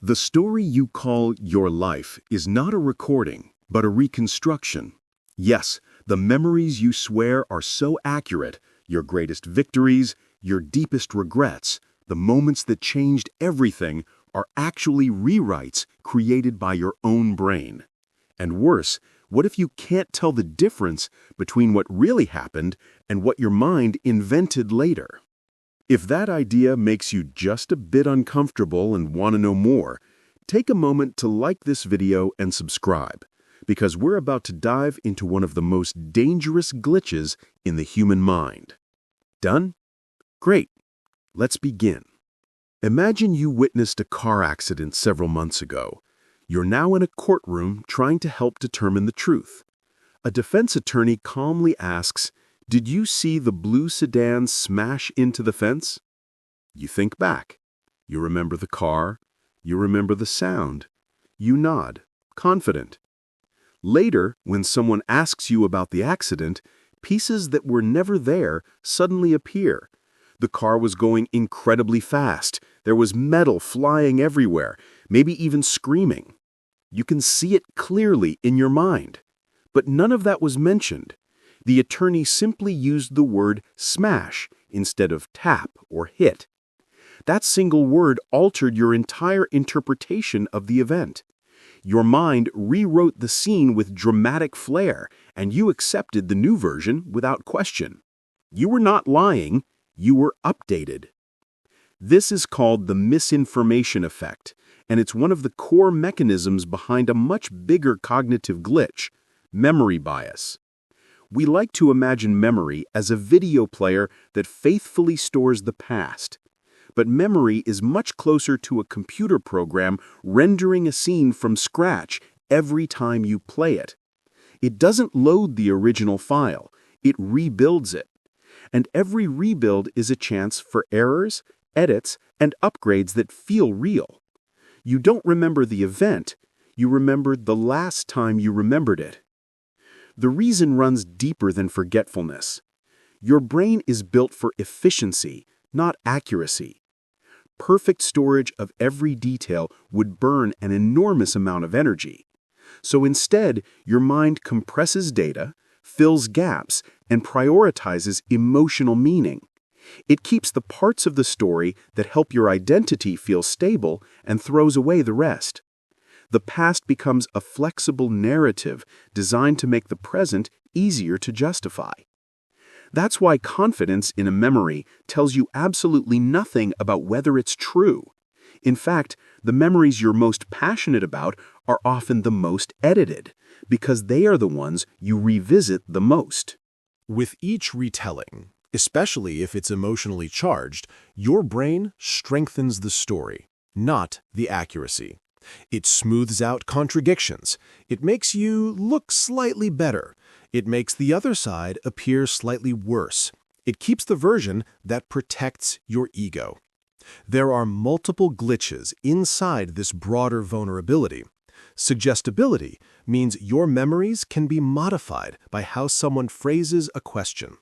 The story you call your life is not a recording, but a reconstruction. Yes, the memories you swear are so accurate, your greatest victories, your deepest regrets, the moments that changed everything are actually rewrites created by your own brain. And worse, what if you can't tell the difference between what really happened and what your mind invented later? If that idea makes you just a bit uncomfortable and want to know more, take a moment to like this video and subscribe, because we're about to dive into one of the most dangerous glitches in the human mind. Done? Great. Let's begin. Imagine you witnessed a car accident several months ago. You're now in a courtroom trying to help determine the truth. A defense attorney calmly asks, "Did you see the blue sedan smash into the fence?" You think back. You remember the car. You remember the sound. You nod, confident. Later, when someone asks you about the accident, pieces that were never there suddenly appear. The car was going incredibly fast. There was metal flying everywhere, maybe even screaming. You can see it clearly in your mind. But none of that was mentioned. The attorney simply used the word smash instead of tap or hit. That single word altered your entire interpretation of the event. Your mind rewrote the scene with dramatic flair, and you accepted the new version without question. You were not lying, you were updated. This is called the misinformation effect, and it's one of the core mechanisms behind a much bigger cognitive glitch, memory bias. We like to imagine memory as a video player that faithfully stores the past. But memory is much closer to a computer program rendering a scene from scratch every time you play it. It doesn't load the original file, it rebuilds it. And every rebuild is a chance for errors, edits, and upgrades that feel real. You don't remember the event, you remembered the last time you remembered it. The reason runs deeper than forgetfulness. Your brain is built for efficiency, not accuracy. Perfect storage of every detail would burn an enormous amount of energy. So instead, your mind compresses data, fills gaps, and prioritizes emotional meaning. It keeps the parts of the story that help your identity feel stable and throws away the rest. The past becomes a flexible narrative designed to make the present easier to justify. That's why confidence in a memory tells you absolutely nothing about whether it's true. In fact, the memories you're most passionate about are often the most edited, because they are the ones you revisit the most. With each retelling, especially if it's emotionally charged, your brain strengthens the story, not the accuracy. It smooths out contradictions. It makes you look slightly better. It makes the other side appear slightly worse. It keeps the version that protects your ego. There are multiple glitches inside this broader vulnerability. Suggestibility means your memories can be modified by how someone phrases a question.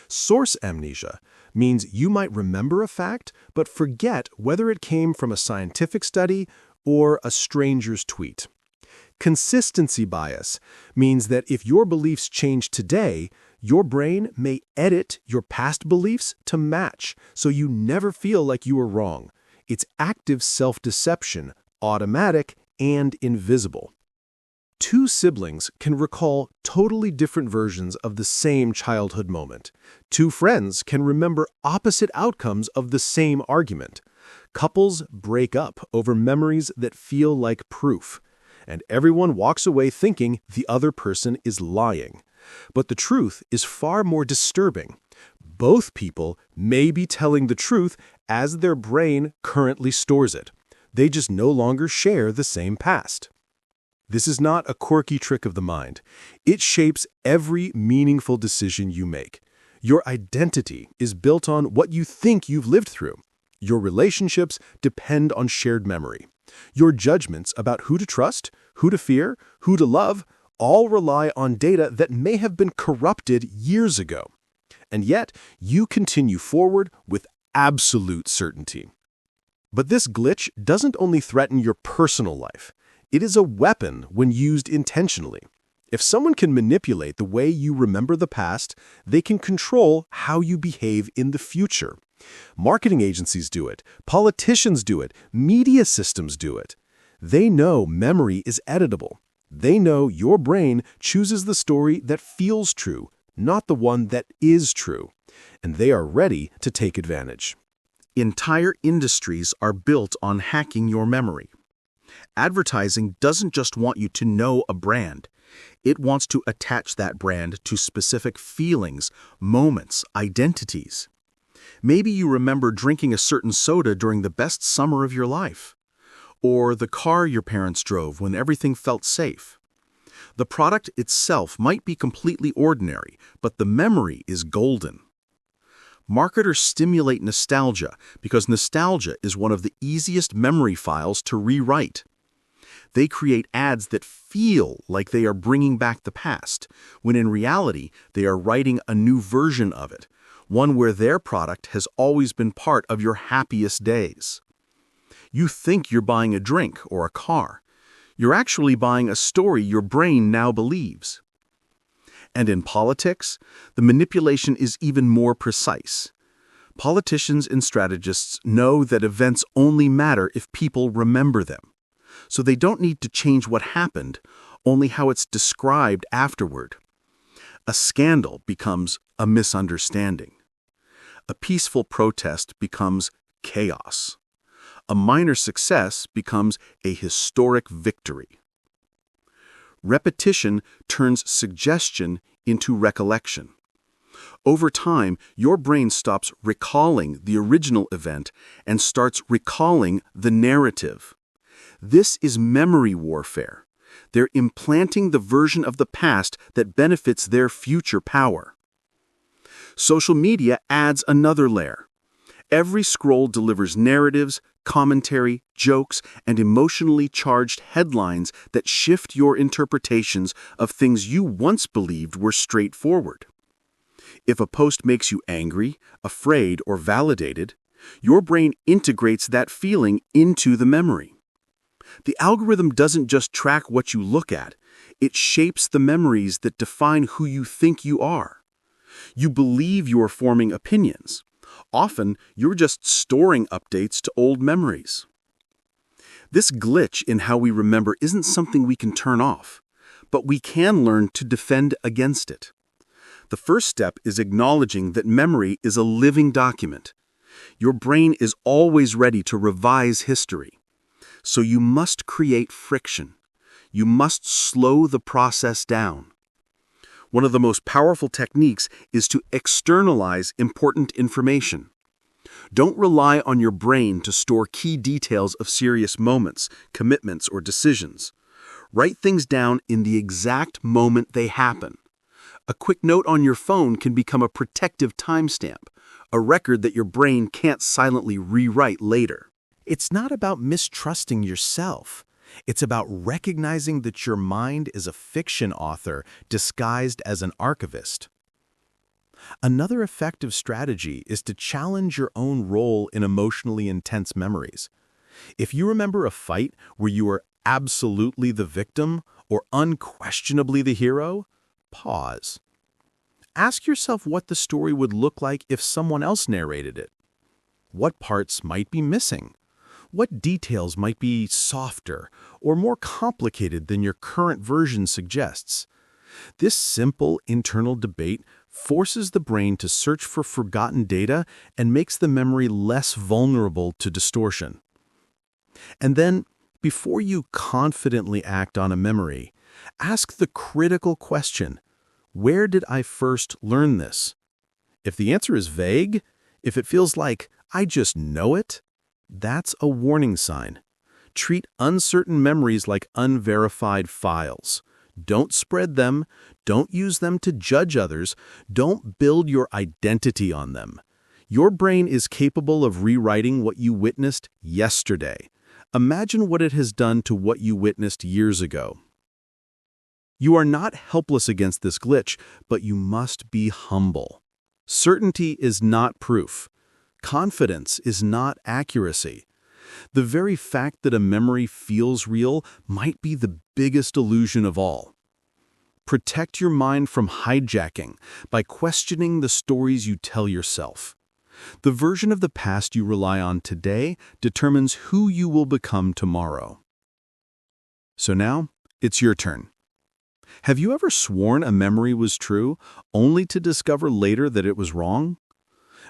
Source amnesia means you might remember a fact, but forget whether it came from a scientific study or a stranger's tweet. Consistency bias means that if your beliefs change today, your brain may edit your past beliefs to match, so you never feel like you were wrong. It's active self-deception, automatic and invisible. Two siblings can recall totally different versions of the same childhood moment. Two friends can remember opposite outcomes of the same argument. Couples break up over memories that feel like proof, and everyone walks away thinking the other person is lying. But the truth is far more disturbing. Both people may be telling the truth as their brain currently stores it. They just no longer share the same past. This is not a quirky trick of the mind. It shapes every meaningful decision you make. Your identity is built on what you think you've lived through. Your relationships depend on shared memory. Your judgments about who to trust, who to fear, who to love, all rely on data that may have been corrupted years ago. And yet, you continue forward with absolute certainty. But this glitch doesn't only threaten your personal life. It is a weapon when used intentionally. If someone can manipulate the way you remember the past, they can control how you behave in the future. Marketing agencies do it, politicians do it, media systems do it. They know memory is editable. They know your brain chooses the story that feels true, not the one that is true. And they are ready to take advantage. Entire industries are built on hacking your memory. Advertising doesn't just want you to know a brand. It wants to attach that brand to specific feelings, moments, identities. Maybe you remember drinking a certain soda during the best summer of your life, or the car your parents drove when everything felt safe. The product itself might be completely ordinary, but the memory is golden. Marketers stimulate nostalgia because nostalgia is one of the easiest memory files to rewrite. They create ads that feel like they are bringing back the past, when in reality they are writing a new version of it, one where their product has always been part of your happiest days. You think you're buying a drink or a car. You're actually buying a story your brain now believes. And in politics, the manipulation is even more precise. Politicians and strategists know that events only matter if people remember them. So they don't need to change what happened, only how it's described afterward. A scandal becomes a misunderstanding. A peaceful protest becomes chaos. A minor success becomes a historic victory. Repetition turns suggestion into recollection. Over time, your brain stops recalling the original event and starts recalling the narrative. This is memory warfare. They're implanting the version of the past that benefits their future power. Social media adds another layer. Every scroll delivers narratives, commentary, jokes, and emotionally charged headlines that shift your interpretations of things you once believed were straightforward. If a post makes you angry, afraid, or validated, your brain integrates that feeling into the memory. The algorithm doesn't just track what you look at, it shapes the memories that define who you think you are. You believe you're forming opinions. Often, you're just storing updates to old memories. This glitch in how we remember isn't something we can turn off, but we can learn to defend against it. The first step is acknowledging that memory is a living document. Your brain is always ready to revise history. So you must create friction. You must slow the process down. One of the most powerful techniques is to externalize important information. Don't rely on your brain to store key details of serious moments, commitments, or decisions. Write things down in the exact moment they happen. A quick note on your phone can become a protective timestamp, a record that your brain can't silently rewrite later. It's not about mistrusting yourself. It's about recognizing that your mind is a fiction author disguised as an archivist. Another effective strategy is to challenge your own role in emotionally intense memories. If you remember a fight where you were absolutely the victim or unquestionably the hero, pause. Ask yourself what the story would look like if someone else narrated it. What parts might be missing? What details might be softer or more complicated than your current version suggests? This simple internal debate forces the brain to search for forgotten data and makes the memory less vulnerable to distortion. And then, before you confidently act on a memory, ask the critical question, where did I first learn this? If the answer is vague, if it feels like I just know it, that's a warning sign. Treat uncertain memories like unverified files. Don't spread them. Don't use them to judge others. Don't build your identity on them. Your brain is capable of rewriting what you witnessed yesterday. Imagine what it has done to what you witnessed years ago. You are not helpless against this glitch, but you must be humble. Certainty is not proof. Confidence is not accuracy. The very fact that a memory feels real might be the biggest illusion of all. Protect your mind from hijacking by questioning the stories you tell yourself. The version of the past you rely on today determines who you will become tomorrow. So now, it's your turn. Have you ever sworn a memory was true, only to discover later that it was wrong?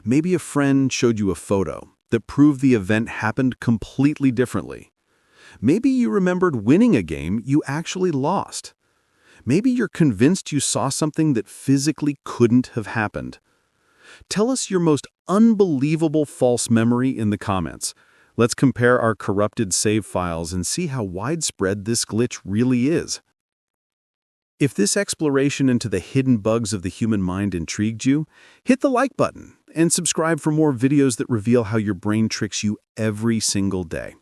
Maybe a friend showed you a photo that proved the event happened completely differently. Maybe you remembered winning a game you actually lost. Maybe you're convinced you saw something that physically couldn't have happened. Tell us your most unbelievable false memory in the comments. Let's compare our corrupted save files and see how widespread this glitch really is. If this exploration into the hidden bugs of the human mind intrigued you, hit the like button and subscribe for more videos that reveal how your brain tricks you every single day.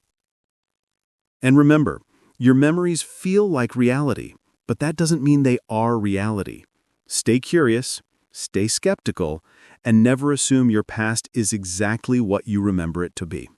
And remember, your memories feel like reality, but that doesn't mean they are reality. Stay curious, stay skeptical, and never assume your past is exactly what you remember it to be.